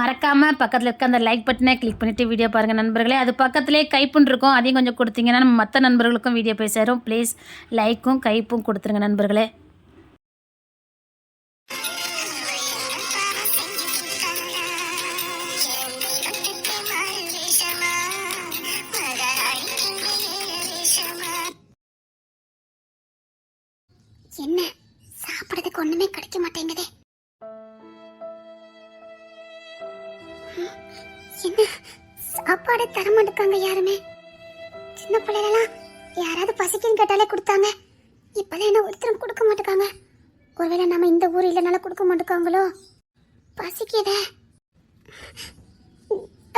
மறக்காமல் பக்கத்தில் இருக்க அந்த லைக் பட்டனை கிளிக் பண்ணிவிட்டு வீடியோ பாருங்கள் நண்பர்களே. அது பக்கத்துலேயே கைப்புன்னு இருக்கும், அதையும் கொஞ்சம் கொடுத்தீங்கன்னா நம்ம மற்ற நண்பர்களுக்கும் வீடியோ போய் சேரும். ப்ளீஸ் லைக்கும் கைப்பும் கொடுத்துருங்க நண்பர்களே. என்ன சாப்பிடறதுக்கு ஒண்ணுமே கிடைக்க மாட்டேங்குதே. என்ன சாப்பாடு தர மாட்டாங்க யாருமே. சின்ன பிள்ளைலாம் யாராவது பசிக்குன்னு கேட்டாலே கொடுத்தாங்க. இப்பெல்லாம் என்ன ஒருத்தரும் கொடுக்க மாட்டாங்க. ஒருவேளை நம்ம இந்த ஊர் இல்லைனால கொடுக்க மாட்டாங்களோ. பசிக்குதே.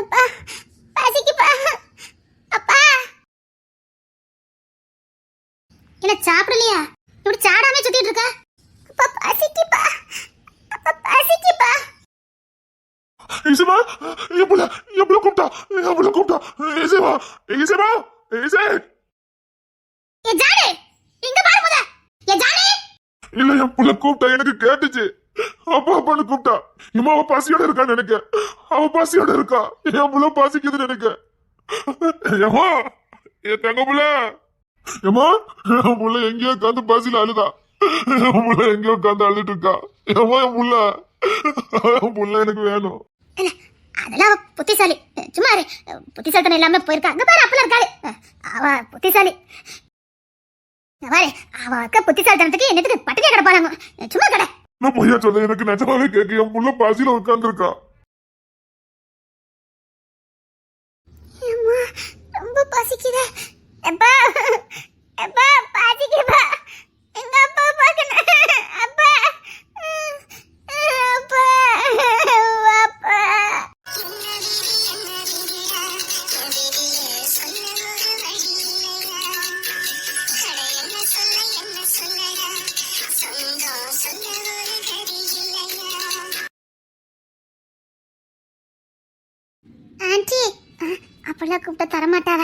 அப்பா பசிக்குப்பா. அப்பா என்ன சாப்பிடலையா? இப்படி சாடாமே சுத்திட்டு இருக்க. அப்பா பசிக்குப்பா. அப்பா பசிக்குப்பா. இசைமா எவ்வளவு கூப்பிட்டா இசைமா இசைமா இசை ஏ ஜானே இங்க பாரு முத. ஏ ஜானே இல்ல என் புள்ள கூப்பிட்டா எனக்கு கேட்டுச்சு. அப்பா அப்பான்னு கூப்பிட்டா. இம்மா அவ பசியோட இருக்கான்னு நினைக்க. அவ பசியோட இருக்கா. என் புள்ள பசிக்குதுன்னு நினைக்க. ஏமா என் தங்க புள்ள ஏமா என் புள்ள எங்கேயோ உட்காந்து பசியில அழுதா. என் புள்ள எங்கேயோ உட்காந்து அழுதுட்டு இருக்கா. ஏமா என் புள்ள எனக்கு வேணும். அதெல்லாம் புத்திசாலி. சும்மா புத்திசாலித்தனம் இல்லாம போயிருக்கா. அங்க பாரு அப்பல இருக்காரு. அவ புத்திசாலி பாரு. அவ புத்திசாலித்தனத்துக்கு என்னத்துக்கு பட்டினியா கிடப்பாங்க. சும்மா கடை நான் பொய்யா சொல்ல. எனக்கு நிஜமாவே கேட்க. என் புள்ள பசியில உட்கார்ந்து இருக்கா. ரொம்ப பசிக்குது. அப்பா அப்பா பசிக்குதா? எங்க அப்பா பார்க்கணும். அப்பா அப்பா அப்பா ஆண்டி அப்பெல்லாம் கூப்பிட்ட தரமாட்டாவ.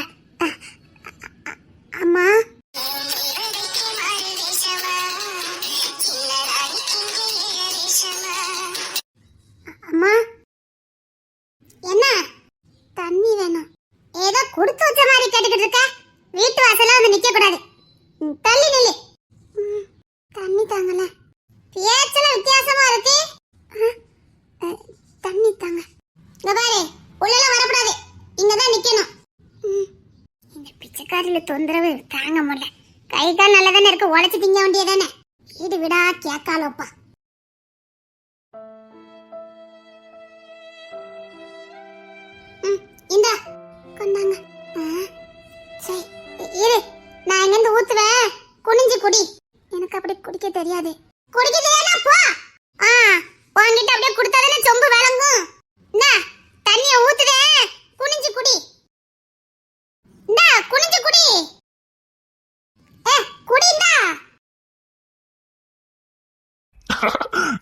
அம்மா அம்மா என்ன தண்ணி வேணும்? ஏதோ கொடுத்து வச்ச மாதிரி கேட்டுக்கிட்டு இருக்க. வீட்டு வாசல்ல வந்து நிக்க கூடாது. தள்ளி நில்லு. தண்ணி தாங்கல. பேச்சல வித்தியாசமா இருக்கு. தண்ணி தாங்க. இங்க பாரு உள்ளலாம் வரக்கூடாது. இங்கதான் நிக்கணும். இந்த பிச்சைக்காரில தொந்தரவு தாங்க முடியல. கை கால் நல்லதானே இருக்கு. உடைச்சு திங்க வேண்டியதானே. வீடு விடா கேக்காலோப்பா. இந்த கொண்டாங்க. சரி இரு, நான் இங்கிருந்து ஊத்துவேன். குனிஞ்சு குடி. எனக்கு அப்படி குடிக்க தெரியாது. குடிக்க தெரியாதா போ. வாங்கிட்டு அப்படியே கொடுத்தாதானே சொம்பு விளங்கும். என்ன தண்ணிய ஊத்துவேன். குனிஞ்சு குடி. இந்த குனிஞ்சு குடி. குடிடா.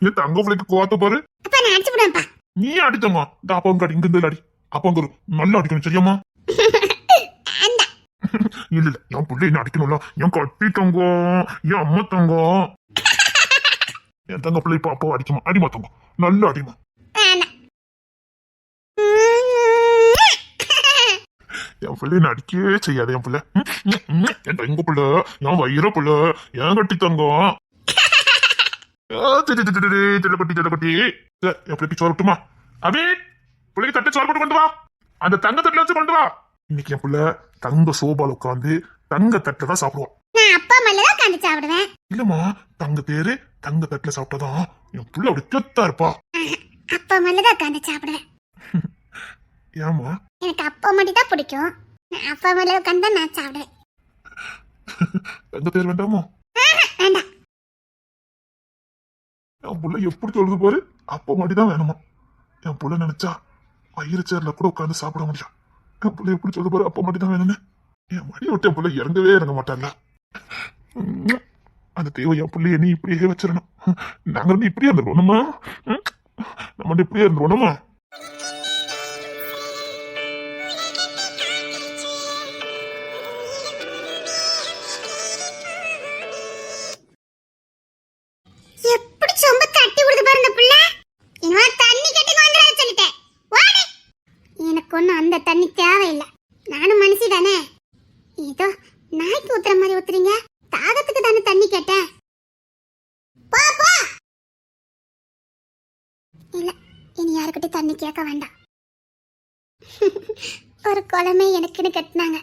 என் தங்க பிள்ளைக்கு கோத்த பாரு. அப்பா நான் அடிச்சு விடுவேன்ப்பா. நீ அடித்தங்க. இந்த அப்பம் காடி இங்க அடி. அப்பங்க நல்லா அடிக்கணும் சரியாமா? இல்ல இல்ல என் பிள்ளை என்ன அடிக்கணும்ல. என் கட்டி தங்கம், என் அம்மா தங்கம். என் தங்க பிள்ளை இப்ப அப்பா அடிக்குமா? அடிமா தங்கம், நல்லா அடிமா. என் பிள்ளை என்ன அடிக்கவே செய்யாது. என் பிள்ளை என் தங்க பிள்ளை, என் வயிற பிள்ளை, என் கட்டி தங்கம். செல்லப்பட்டி என் பிள்ளைக்கு சோறு விட்டுமா? அபி பிள்ளைக்கு தட்டை சோறு போட்டு கொண்டு வா. அந்த தங்க தட்டுல வச்சு கொண்டு வா. இன்னைக்கு என் பிள்ளை தங்க சோபால உட்காந்து தங்க தட்டுல தான் சாப்பிடுவான். நான் அப்பா மேலதான் உட்காந்து சாப்பிடுவேன். இல்லம்மா தங்க பேரு தங்க தட்டுல சாப்பிட்டாதான் என் பிள்ளை அப்படி கெத்தா இருப்பா. அப்பா மேலதான் உட்காந்து சாப்பிடுவேன். ஏமா? எனக்கு அப்பா மட்டும் தான் பிடிக்கும். நான் அப்பா மேல உட்காந்து நான் சாப்பிடுவேன். தங்க பேர் வேண்டாமோ? வேண்டாம். என் புள்ள எப்படி சொல்லுது பாரு. அப்பா மட்டும் வேணுமா? என் புள்ள நினைச்சா வயிறு சேர்ல கூட உட்காந்து சாப்பிட முடியும். என் புள்ள எப்படி சொல்லுது பாரு. அப்பா மட்டும் வேணும்னு. என் மடி விட்டு என் புள்ள இறங்கவே இறங்க மாட்டாங்க. அந்த தேவை என் பிள்ளைய நீ இப்படியே வச்சிடணும். நாங்க இப்படியே இருந்துருவோம்மா. நம்ம இப்படியே இருந்துருவோம்மா. எப்படி சொம்ப தட்டி விடுது பாரு இந்த புள்ள. இன்னும் தண்ணி கட்டி வந்துற சொல்லிட்டேன். ஒன்றும் அந்த தண்ணி தேவையில்லை. நானும் மனுஷி தானே. ஏதோ நாய்க்கு ஊத்துற மாதிரி ஊத்துறீங்க. தாகத்துக்கு தானே தண்ணி கேட்டேன். போ போ. இல்ல, இனி யாருக்கிட்ட தண்ணி கேட்க வேண்டாம். ஒரு குளமே எனக்குன்னு கட்டினாங்க.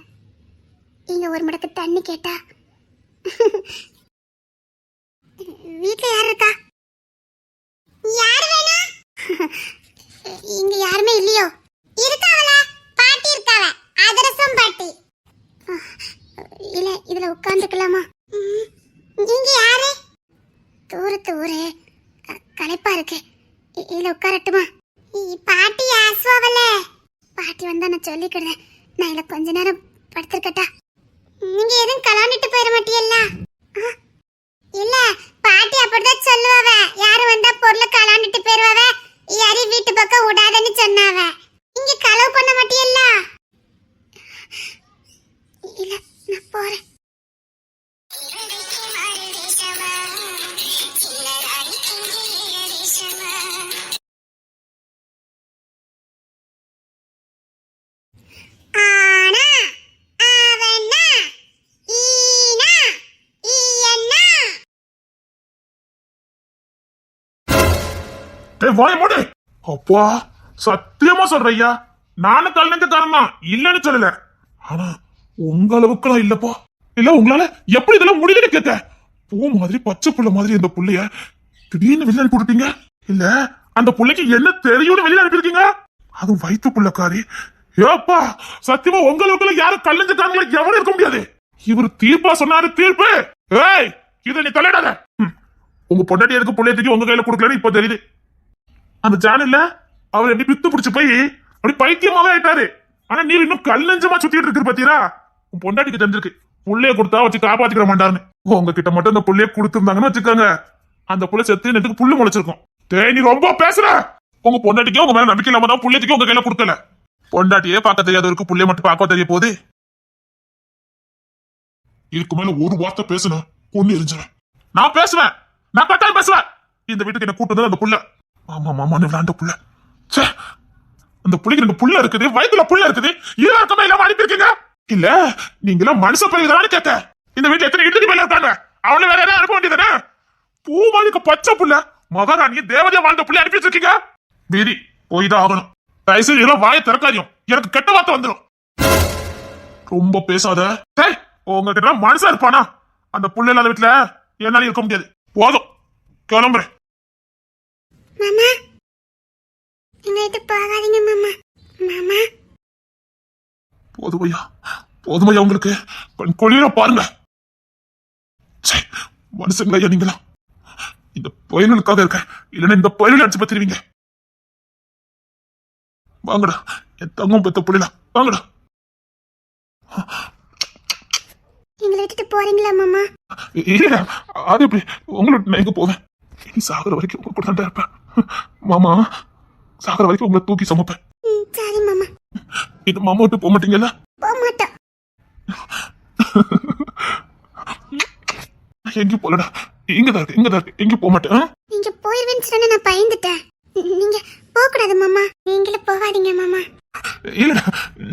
இங்க ஒரு முடக்கு தண்ணி கேட்டா வீட்டுல யார் இருக்கா? யாரு வேணும்? இங்க யாருமே இல்லையோ? இருக்காவல, பாட்டி இருக்காவ, அதிரசம் பாட்டி. இல்ல, இதுல உட்கார்ந்துக்கலாமா? நீங்க யாரு? தூரத்து ஊரு, களைப்பா இருக்கு. இதுல உட்காரட்டுமா? பாட்டி ஆசுவாவல. பாட்டி வந்தா நான் சொல்லிக்கிறேன். நான் இதுல கொஞ்ச நேரம் படுத்திருக்கட்டா? நீங்க எதுவும் கலாண்டிட்டு போயிட மாட்டீல்ல? இல்ல, பாட்டி அப்படிதான் சொல்லுவாவ. யாரு வந்தா பொருளை கலாண்டிட்டு போயிருவாவ, யாரி வீட்டு பக்கம் விடாதன்னு சொன்னாவ. நீங்க களவு பண்ண மாட்டீல்ல? இல்ல, நான் போறேன். வாய மூடு. அப்பா, சத்தியமா சொல்றையா, நானும் கல்யாணக்காரன் தான், இல்லன்னு சொல்லல. ஆனா உங்க அளவுக்குலாம் இல்லப்பா. இல்ல, உங்களால எப்படி இதெல்லாம் முடியுதுன்னு கேட்ட. பூ மாதிரி பச்சை புள்ள மாதிரி இந்த புள்ளைய திடீர்னு வெளியே அனுப்பி விட்டீங்க. இல்ல, அந்த புள்ளைக்கு என்ன தெரியும்னு வெளியே அனுப்பியிருக்கீங்க. அதுவும் வயிற்று புள்ளக்காரி. ஏப்பா, சத்தியமா உங்க அளவுக்குள்ள யாரும் கல்யாணக்காரங்கள எவரும் இருக்க முடியாது. இவர் தீர்ப்பா சொன்னாரு, தீர்ப்பு. ஏய், இதை நீ தலையிடாத. உங்க பொண்டாட்டி எதுக்கு புள்ளையத்துக்கு உங்க கையில கொடுக்கலன்னு இப்ப தெரியுது. அந்த சேனல்ல அவர் எப்படி பித்து பிடிச்சு போய் அப்படி பைத்தியமாவே ஆயிட்டாரு. ஆனா நீ இன்னும் கல்லஞ்சமா சுத்திட்டு இருக்கு பாத்தீரா. உன் பொண்டாட்டிக்கு தெரிஞ்சிருக்கு புள்ளைய கொடுத்தா வச்சு காப்பாத்திக்கிற மாட்டாருன்னு. உங்ககிட்ட மட்டும் அந்த புள்ளைய கொடுத்துருந்தாங்கன்னு வச்சுக்காங்க, அந்த புள்ள செத்து நெட்டுக்கு புல்லு முளைச்சிருக்கும். டேய், நீ ரொம்ப பேசுற. உங்க பொண்டாட்டிக்கே உங்க மேல நம்பிக்கை இல்லாம தான் புள்ளையத்துக்கு உங்க கையில கொடுக்கல. பொண்டாட்டியே பார்க்க தெரியாதவருக்கு புள்ளைய மட்டும் பார்க்க தெரிய போகுது. இதுக்கு மேல ஒரு வார்த்தை பேசுன பொண்ணு எரிஞ்சுவேன். நான் பேசுவேன், நான் கட்டாயம் பேசுவேன். இந்த வீட்டுக்கு என்ன கூட்டு அந்த புள்ள. ஆமா மாமான்னு விளாண்ட புள்ள. சே, அந்த புள்ளைக்கு ரெண்டு புள்ள இருக்குது, வயிற்றுல புள்ள இருக்குது. எல்லாருக்குமே இல்லாம அனுப்பியிருக்கீங்க. இல்ல, நீங்க எல்லாம் மனுஷ பயிர்தானு கேட்ட. இந்த வீட்டுல எத்தனை இட்டுக்கு மேல இருக்காங்க, அவனை வேற யாரும் அனுப்ப வேண்டியதானே? பூமாலிக்கு பச்சை புள்ள, மகாராணிய தேவதையா வாழ்ந்த புள்ள அனுப்பி வச்சிருக்கீங்க. வீதி போய்தான் ஆகணும். தயவுசெய்து இதெல்லாம் வாயை திறக்காதியும், எனக்கு கெட்ட வார்த்தை வந்துடும். ரொம்ப பேசாத. உங்ககிட்ட மனுஷா இருப்பானா? அந்த புள்ள இல்லாத வீட்டுல என்னால இருக்க முடியாது. போதும், கிளம்புறேன். மாமா, எங்க வீட்டு போகாதீங்க மாமா. மாமா, போதுமையா, போதுமையா உங்களுக்கு கொள்ளையில பாருங்க. மனுஷங்களா நீங்களா? இந்த பயனுக்காக இருக்க, இல்லைன்னா இந்த பயனில் அடிச்சு பத்திருவீங்க. வாங்கடா, என் தங்கம் பெத்த புள்ளில வாங்கடா. எங்களை விட்டுட்டு போறீங்களா மாமா? இல்ல, அது எப்படி உங்களை நான் எங்க போவேன்? சாகர வரைக்கும் உங்க கூட தான் இருப்பேன் மாமா. சாகர வரைக்கும் உங்களை தூக்கி சமைப்பேன். சரி மாமா. இந்த மாமா விட்டு போக மாட்டீங்கல்ல? போக மாட்டோம். எங்கேயும் போலடா, இங்கதான் இருக்கு, இங்கதான் இருக்கு, எங்கேயும் போக மாட்டேன். நீங்க போயிருவேன்னு சொன்ன நான் பயந்துட்டேன். நீங்க போக கூடாது மாமா. நீங்களே போகாதீங்க மாமா. இல்லடா,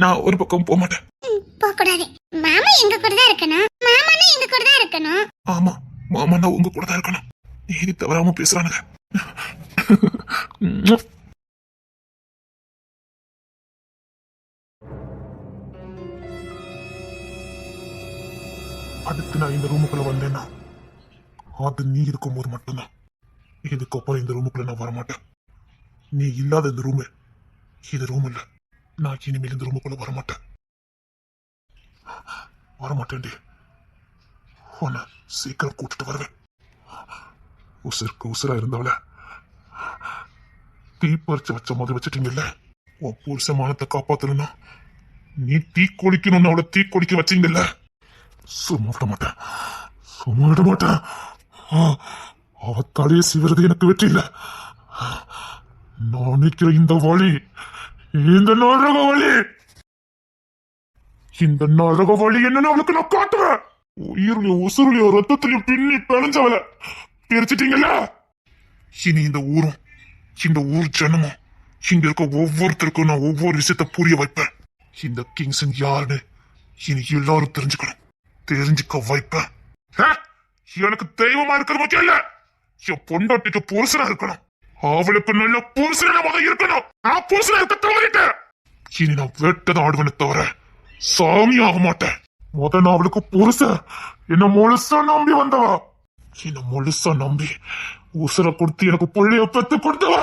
நான் ஒரு பக்கம் போக மாட்டேன். போக கூடாது. மாமா எங்க கூட தான் இருக்கணும். மாமானா எங்க கூட தான் இருக்கணும். ஆமா, மாமா நான் உங்க கூட தான் இருக்கணும். நீதி தவறாம பேசுறானுங்க. அடுத்து நான் இந்த ரூமுக்குள்ள வந்தேன்னா அது நீ இருக்கும்போது மட்டும்தான். இதுக்கப்புறம் இந்த ரூமுக்குள்ள நான் வரமாட்டேன். நீ இல்லாத இந்த ரூமு இது ரூம் இல்ல. நான் இனிமேல் இந்த ரூமுக்குள்ள வரமாட்டேன். வரமாட்டேன்டி. உன்னை சீக்கிரம் கூட்டிட்டு வருவேன். உசுருக்கு உசுரா இருந்தவள தீ பறிச்சு வச்ச மாதிரி வச்சுட்டீங்கல்ல. உன் புருஷ மானத்தை காப்பாத்தணும்னா நீ தீ கொளிக்கணும்னு அவளை தீ கொளிக்க வச்சீங்கல்ல. சும்மா விட மாட்டேன், சும்மா விட மாட்டேன். அவ தலையை சிவறது எனக்கு வெற்றி இல்ல. நான் நிக்கிற இந்த வழி, இந்த நரக வழி, இந்த நரக வழி என்னன்னு அவளுக்கு நான் காட்டுவேன். உயிர்லயும் உசுருலயும் ரத்தத்திலையும் பின்னி பிழைஞ்சவள பிரிச்சிட்டீங்கல்ல. இனி இந்த ஊரும் இந்த ஊர் ஜனமும் இங்க இருக்க ஒவ்வொருத்தருக்கும் நான் ஒவ்வொரு விஷயத்த புரிய வைப்பேன். இந்த கிங்ஸன் யாருன்னு இனி எல்லாரும் தெரிஞ்சுக்கணும். தெரிஞ்சுக்க வைப்பேன். ஹே, எனக்கு தெய்வமா இருக்கிறது முக்கியம் இல்ல, என் பொண்டாட்டிக்கு புருஷனா இருக்கணும். அவளுக்கு நல்ல புருஷனா முதல் இருக்கணும். நான் புருஷனா இருக்க தவறிட்டேன். இனி நான் வேட்டதான் ஆடுவேனே தவிர சாமி ஆக மாட்டேன். நான் அவளுக்கு புருஷன். என்ன முழுசா நம்பி வந்தவா, என்ன முழுசா நம்பி உசுர கொடுத்து எனக்கு புள்ளைய பெத்து கொடுத்தவா,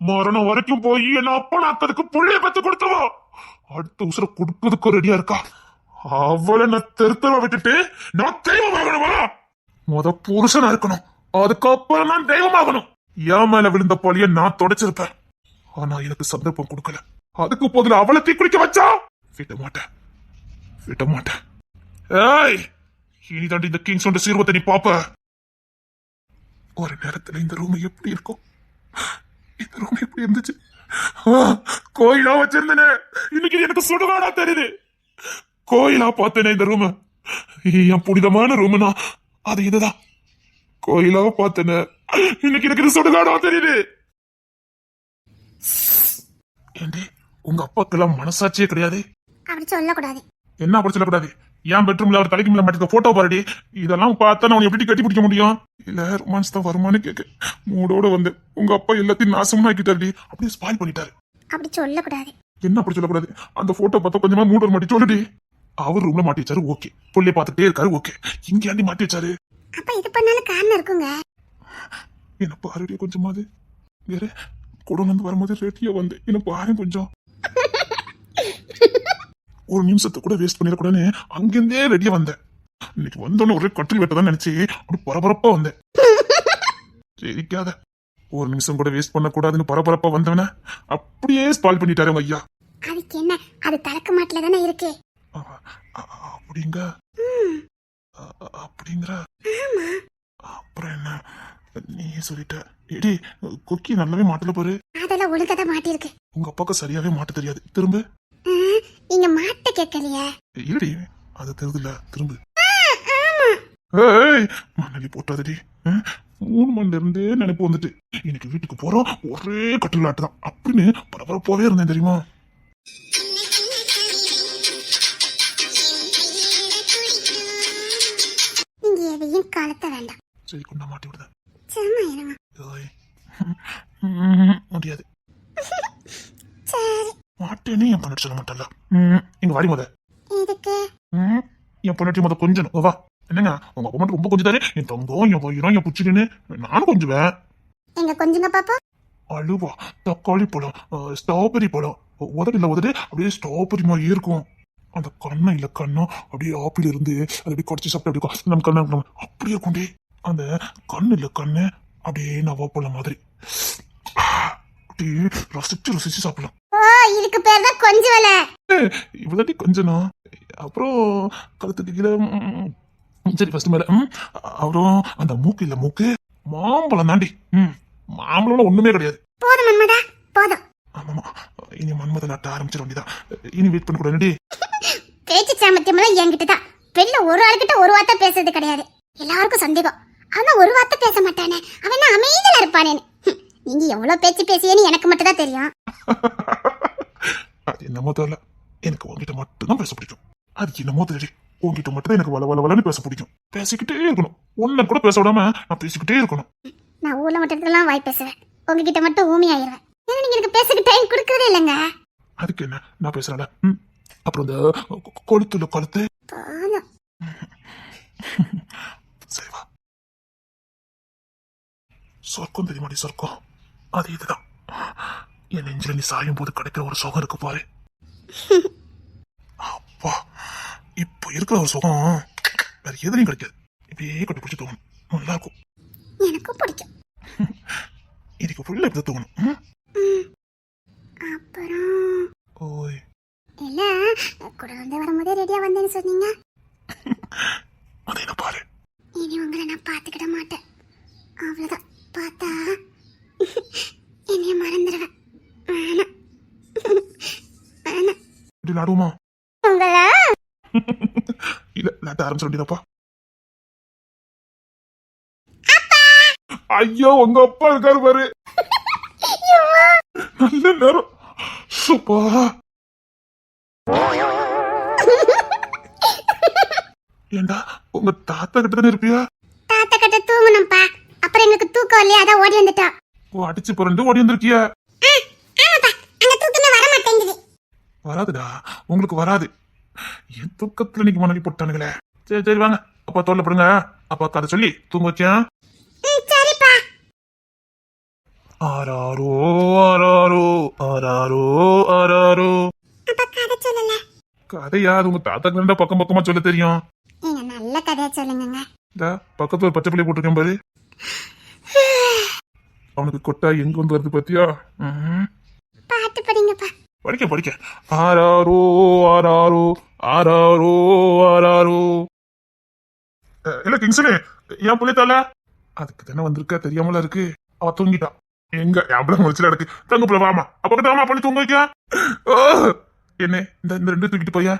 மரணம் வரைக்கும் போய் என்ன அப்பனாக்கிறதுக்கு புள்ளைய பெத்து கொடுத்தவா, அடுத்த உசுர கொடுப்பதுக்கு ரெடியா இருக்கா. அவளை நான் தெருத்தவ விட்டுட்டு நான் தெய்வமாகணுமா? புருஷனா இருக்கணும், அதுக்கப்புறம் நான் தெய்வமாகணும். என் மேல விழுந்த பழிய நான் தொடச்சிருப்பேன். ஆனா எனக்கு சந்தர்ப்பம் கொடுக்கல. அதுக்கு பதில் அவளை தீக்குளிக்க வச்சா விட மாட்டேன், விட மாட்டேன். ஏய், இனி தாண்டி இந்த கிங்ஸ் ஒன்ற சீர்வத்தை நீ பாப்ப. ஒரு நேரத்துல இந்த ரூம் எப்படி இருக்கும், இந்த ரூம் எப்படி இருந்துச்சு, கோயிலா வச்சிருந்தேனே, இன்னைக்கு எனக்கு சுடுகாடா தெரியுது. கோயிலா பார்த்தேனே இந்த ரூம், என் புனிதமான ரூம்னா அது இதுதான். கோயிலா பார்த்தேனே, இன்னைக்கு எனக்கு இது சுடுகாடா தெரியுது. ஏண்டி, உங்க அப்பாக்கெல்லாம் மனசாட்சியே கிடையாது? அப்படி சொல்லக்கூடாது. என்ன அப்படி சொல்லக்கூடாது? என் பெட்ரூம்ல அவர் தலைக்கு மேல மாட்டிருக்க போட்டோ பாருடி, இதெல்லாம் பார்த்தா நான் எப்படி கட்டி பிடிக்க முடியும்? இல்ல ரொமான்ஸ் தான் வருமானு கேட்க மூடோட வந்து உங்க அப்பா எல்லாத்தையும் நாசமா ஆக்கிட்டாருடி, அப்படியே ஸ்பாயில் பண்ணிட்டாரு. அப்படி சொல்லக்கூடாது. என்ன அப்படி சொல்லக்கூடாது? அந்த போட்டோ பார்த்தா கொஞ்சமா மூட மாட்டி சொல்லுடி. அவர் ரூம்ல மாட்டி வச்சாரு, ஓகே. புள்ளைய பார்த்துட்டே இருக்காரு, ஓகே. இங்க ஆண்டி மாட்டி வச்சாரு. அப்ப இது பண்ணாலும் காரணம் இருக்குங்க. என்ன பாருடி கொஞ்சமாவது, வேற கூட வந்து வரும்போது ரெடியா வந்து என்ன பாரு கொஞ்சம். ஒரு நிமிஷத்தை கூட வேஸ்ட் பண்ணிடக்கூடாதுன்னு அங்கிருந்தே ரெடியா வந்தேன். இன்னைக்கு வந்தோன்னு ஒரே கட்டில் வெட்டதான் நினைச்சு அப்படி பரபரப்பா வந்தேன். சரிக்காத, ஒரு நிமிஷம் கூட வேஸ்ட் பண்ண கூடாதுன்னு பரபரப்பா வந்தவன அப்படியே ஸ்பால் பண்ணிட்டாரு உங்க ஐயா. அதுக்கு என்ன, அது தலக்க மாட்டில தானே இருக்கு. அப்படிங்க அப்படிங்கிற அப்புறம் என்ன நீ சொல்லிட்ட. எடி, கொக்கி நல்லாவே மாட்டல பாரு. அதெல்லாம் ஒழுங்கா மாட்டிருக்கு. உங்க அப்பாவுக்கு சரியாவே மாட்ட தெரியாது. திரும்ப நீங்க மாட்ட கேட்கலையா? இல்லடி, அது தெரியுதுல, திரும்ப. ஏய், மண்ணலி போட்டாதடி. 3 மணில இருந்தே நினைப்பு வந்துட்டு இன்னைக்கு வீட்டுக்கு போறோம் ஒரே கட்டில் ஆட்டுதான் அப்படின்னு பரபரப்பாவே இருந்தேன் தெரியுமா? நீங்க எதையும் கலத்த வேண்டாம். சரி, கொண்டா மாட்டி விடுத. சும்மா இருங்க. முடியாது. சரி. மாட்டேன்னு என் பொண்ணு சொல்ல மாட்டல. இங்க வாடி முத. எதுக்கு? என் பொண்ணு முத கொஞ்சம் வா. என்னங்க, உங்க அப்பா மட்டும் ரொம்ப கொஞ்சம் தானே. என் தங்கம், என் வயிறம், என் புச்சின்னு நானும் கொஞ்சுவேன். எங்க கொஞ்சங்க பாப்பா. அழுவா, தக்காளி பழம், ஸ்ட்ராபெரி பழம், உதடு அப்படியே ஸ்ட்ராபெரி மாதிரி இருக்கும். அந்த கண்ணை இல்ல கண்ணும் அப்படியே ஆப்பிள் இருந்து அது அப்படியே கடிச்சு சாப்பிட்டு அப்படி இருக்கும். நம்ம கண்ணு அப்படியே இருக்கும்டே. அந்த கண்ணு இல்ல கண்ணு அப்படியே நவாப்பழம் மாதிரி அப்படியே ரசிச்சு ரசிச்சு சாப்பிடலாம். இதுக்கு பேர் தான் கொஞ்சம் வேலை. இவ்வளவு கொஞ்சம். அப்புறம் கழுத்துக்கு கீழே சரி ஃபர்ஸ்ட் மேல. அப்புறம் அந்த மூக்கு இல்ல மூக்கு மாம்பழம் தாண்டி. மாம்பழம் ஒண்ணுமே கிடையாது. போதும் மன்மதா, போதும். ஆமாமா, இனி மன்மத நாட்ட ஆரம்பிச்சிட வேண்டியதான். இனி வெயிட் பண்ண கூடாது. பேச்சு சாமர்த்தியம் எல்லாம் என்கிட்டதான். வெளில ஒரு ஆளுகிட்ட ஒரு வார்த்தை பேசுறது கிடையாது. எல்லாருக்கும் சந்தேகம், ஆனா ஒரு வார்த்தை பேச மாட்டானே, அவன் அமைதியில இருப்பானேன்னு. நீங்க எவ்வளவு பேச்சு பேசியேன்னு எனக்கு மட்டும் தான் தெரியும். அது என்னமோ தெரியல, எனக்கு உங்ககிட்ட மட்டும் தான் பேச பிடிக்கும். அது என்னமோ தெரியல, உங்ககிட்ட மட்டும் தான் எனக்கு வள வள வளன்னு பேச பிடிக்கும். பேசிக்கிட்டே இருக்கணும், ஒன்ன கூட பேச விடாம நான் பேசிக்கிட்டே இருக்கணும். நான் ஊர்ல மட்டும் வாய் பேசுவேன், உங்ககிட்ட மட்டும் ஊமி ஆயிடுவேன். ஏன்னா நீங்க எனக்கு பேசுறதுக்கு டைம் கொடுக்கறதே இல்லைங்க. அதுக்கு என்ன, நான் பேசுறேன்ல. அப்புறம் இந்த கொளுத்துல கொளுத்து. சரி வா. சொர்க்கம் தெரியுமாடி, சொர்க்கம் அது இதுதான். என் நெஞ்சில நீ சாயும் போது கிடைக்கிற ஒரு சுகம் இருக்கு பாரு. அப்பா, இப்ப இருக்கிற ஒரு சுகம் வேற எதுலையும் கிடைக்காது. இப்படியே கட்டி பிடிச்சி தூங்கணும், நல்லா இருக்கும். எனக்கும் பிடிக்கும். இதுக்கு ஃபுல்லா இப்படி தூங்கணும். அப்புறம் ஓய் இல்ல, கூட வந்து வரும்போதே ரெடியா வந்தேன்னு சொன்னீங்க. அது என்ன பாரு, இனி உங்களை நான் பாத்துக்கிட மாட்டேன். அவ்வளவுதான், பார்த்தா என்னைய மறந்துடுவேன். இப்படி நாடுவோமா? உங்களா இல்ல, நாட்ட ஆரம்பிச்சு வேண்டியதாப்பா. ஐயோ, உங்க அப்பா இருக்காரு பாரு. நல்ல நேரம். சூப்பா. ஏண்டா உங்க தாத்தா கிட்ட தானே இருப்பியா? தாத்தா கிட்ட தூங்கணும்ப்பா. அப்புறம் எங்களுக்கு தூக்கம் இல்லையா, அதான் ஓடி வந்துட்டோம். ஓ, அடிச்சு புரண்டு ஓடி வந்திருக்கியா? ஆமாப்பா, அங்க தூக்கமே வர மாட்டேங்குது. வராதுடா, உங்களுக்கு வராது. என் தூக்கத்துல நீங்க மனைவி போட்டானுங்களே. சரி சரி வாங்க, அப்பா தோல்ல படுங்க. அப்பா கதை சொல்லி தூங்க வச்சேன். சரிப்பா. ஆராரோ ஆராரோ ஆராரோ ஆராரோ. அப்பா கதை சொல்லல. கதையா? அது உங்க தாத்தாக்கு ரெண்டா பக்கம் பக்கமா சொல்ல தெரியும். நீங்க நல்ல கதையா சொல்லுங்க. இந்த பக்கத்துல ஒரு பச்சை பிள்ளை போட்டிருக்கேன் பாரு. அவனுக்கு கொட்டா எங்க வந்து வருது பாத்தியா? பாட்டு படிங்கப்பா. படிக்க படிக்க. ஆராரோ ஆராரோ ஆராரோ ஆராரோ. இல்ல கிங்ஸ்லே, என் பிள்ளைத்தால அதுக்கு தானே வந்திருக்க, தெரியாமல இருக்கு. அவ தூங்கிட்டான். எங்க எவ்வளவு முடிச்சல இருக்கு. தங்க பிள்ளை வாமா, அப்ப தாமா பண்ணி தூங்க வைக்க. என்ன இந்த ரெண்டு தூக்கிட்டு போய.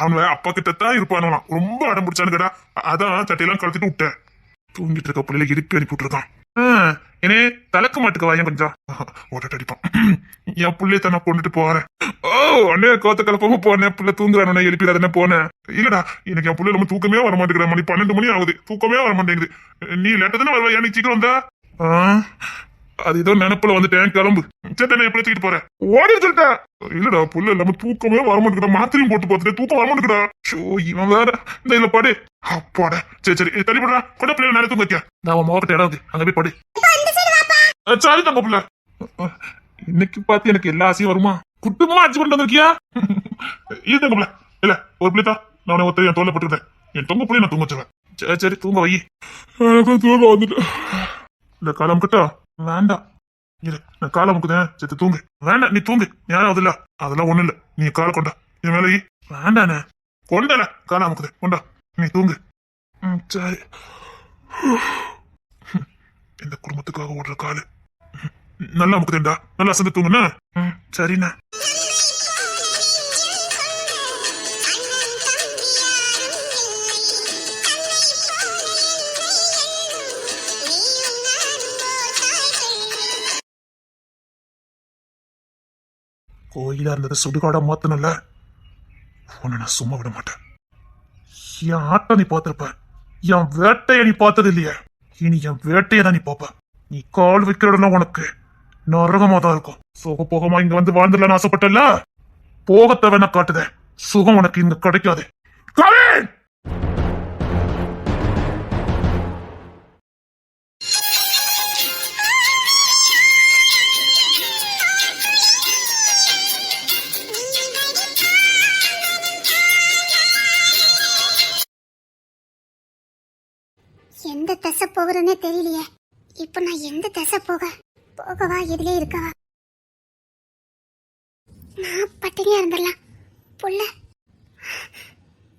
அவன் அப்பா கிட்டத்தான் இருப்பானுலாம். ரொம்ப அடம் பிடிச்சானுங்கடா. அதான் சட்டையெல்லாம் கழுத்திட்டு விட்டேன். தூங்கிட்டு இருக்க பிள்ளைல இருப்பி அனுப்பி விட்டுருக்கான். என்னே தலக்க மாட்டுக்கு வாயன் கொஞ்சம் ஓட்ட அடிப்பான். என் பிள்ளைய நான் கொண்டுட்டு போறேன். ஓ அண்ணே, கோத்த கலப்பமா போனேன். பிள்ளை தூங்குறானே எழுப்பிடாதானே போனேன். இல்லடா, எனக்கு என் பிள்ளை நம்ம தூக்கமே வர மாட்டேங்குது. மணி 12 மணி ஆகுது, தூக்கமே வர மாட்டேங்குது. நீ லேட்டா தானே வருவா, எனக்கு சீக்கிரம் வந்தா. அது ஏதோ நினைப்புல வந்துட்டேன், கிளம்பு. சரி, எப்படி தூக்கிட்டு போறேன் ஓடி சொல்லிட்டேன். இல்லடா, புள்ள இல்லாம தூக்கமே வர மாட்டேங்குதா. மாத்திரையும் போட்டு பார்த்துட்டு தூக்கம் வர மாட்டேங்குதா. ஷோ, இவன் வேற. இந்த இதுல பாடு. அப்பாடா, சரி சரி தள்ளிப்படுறா. கொண்ட பிள்ளை நேரம் தூங்க வைக்க. நான் மோகட்ட இடம் இருக்கு, அங்க போய் படு. சாரி தங்க பிள்ளை. இன்னைக்கு பார்த்து எனக்கு எல்லா ஆசையும் வருமா? குட்டுமா அடிச்சு கொண்டு வந்திருக்கியா? இது தங்க பிள்ளை. இல்ல ஒரு பிள்ளைதா, நான் ஒருத்தர் என் தோல்ல போட்டுக்கிறேன். என் தொங்க பிள்ளை நான் தூங்க வச்சுருவேன். சரி சரி தூங்க வை. தூங்க வந்துட்டு இந்த காலம் கிட்ட வேண்டாம். இரு, நான் காலை முக்குதேன். செத்து தூங்கு. வேண்டாம், நீ தூங்கு. யாரும் இல்ல, அதெல்லாம் ஒண்ணு இல்ல. நீ காலை கொண்டா என் மேல. வேண்டானே, கொண்டல காலை அமுக்குது. கொண்டா, நீ தூங்கு. சரி. இந்த குடும்பத்துக்காக ஓடுற காலு நல்லா அமுக்குதேன்டா. நல்லா அசந்து தூங்குண்ணா. சரிண்ணா. கோயிலா இருந்ததை சுடுகாடா மாத்தனல, உன்னை நான் சும்மா விட மாட்டேன். என் ஆட்டம் நீ பார்த்திருப்ப, என் வேட்டைய நீ பார்த்தது இல்லையே. இனி என் வேட்டையை தான் நீ பாப்ப. நீ கால் வைக்கிற இடம் உனக்கு நரகமா தான் இருக்கும். சுக போகமா இங்க வந்து வாழ்ந்துடலான்னு ஆசைப்பட்டல, போகத்தை வேணா காட்டுதேன். சுகம் உனக்கு இங்க கிடைக்காது. கவின்! எந்த திசை போகிறதுனே தெரியலையே. இப்ப நான் எந்த திசை போகவா எதிலே இருக்கவா? நான் பட்டினியா இருந்துடலாம். புள்ள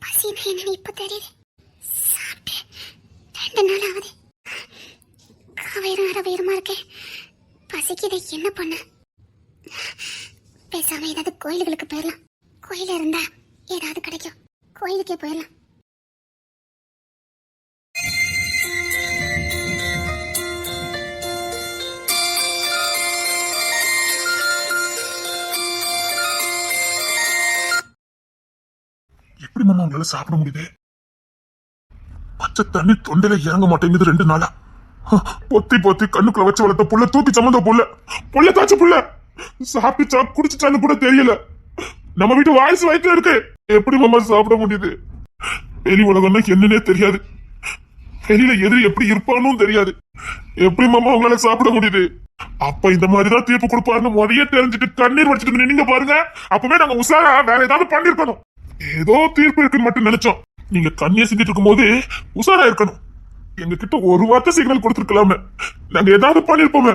பசினா என்னன்னு இப்ப தெரியுது. சாப்பிட்டு 2 நாள் ஆகுது. வயிறுமா இருக்கேன். பசிக்குதை என்ன பண்ண? பேசாம ஏதாவது கோயில்களுக்கு போயிடலாம். கோயில இருந்தா ஏதாவது கிடைக்கும். கோயிலுக்கே போயிடலாம். எப்படி மாமா உங்களால சாப்பிட முடியுது? பச்சை தண்ணி தொண்டையில இறங்க மாட்டேங்குது 2 நாளா. பொத்தி பொத்தி கண்ணுக்குள்ள வச்சு வளர்த்த புள்ள, தூக்கி சமந்த புள்ள தாச்ச புள்ள சாப்பிட்டுச்சா குடிச்சுச்சான்னு கூட தெரியல. நம்ம வீட்டு வாய்ஸ் வயிற்றுல இருக்கு. எப்படி மாமா சாப்பிட முடியுது? வெளி உலகம்னா என்னன்னே தெரியாது. வெளியில எதிரி எப்படி இருப்பான்னு தெரியாது. எப்படி மாமா உங்களால சாப்பிட முடியுது? அப்ப இந்த மாதிரிதான் தீர்ப்பு கொடுப்பாருன்னு முறையே தெரிஞ்சுட்டு கண்ணீர் வச்சுட்டு நின்னீங்க பாருங்க. அப்பவே நாங்க உசாரா வேற ஏதாவது பண்ணிருக்கணும். ஏதோ தீர்ப்பு இருக்குன்னு மட்டும் நினைச்சோம். நீங்க கண்ணியை செஞ்சுட்டு இருக்கும் போது உசாரா இருக்கணும். எங்க கிட்ட ஒரு வார்த்தை சிக்னல் கொடுத்துருக்கலாமே, நாங்க ஏதாவது பண்ணிருப்போமே.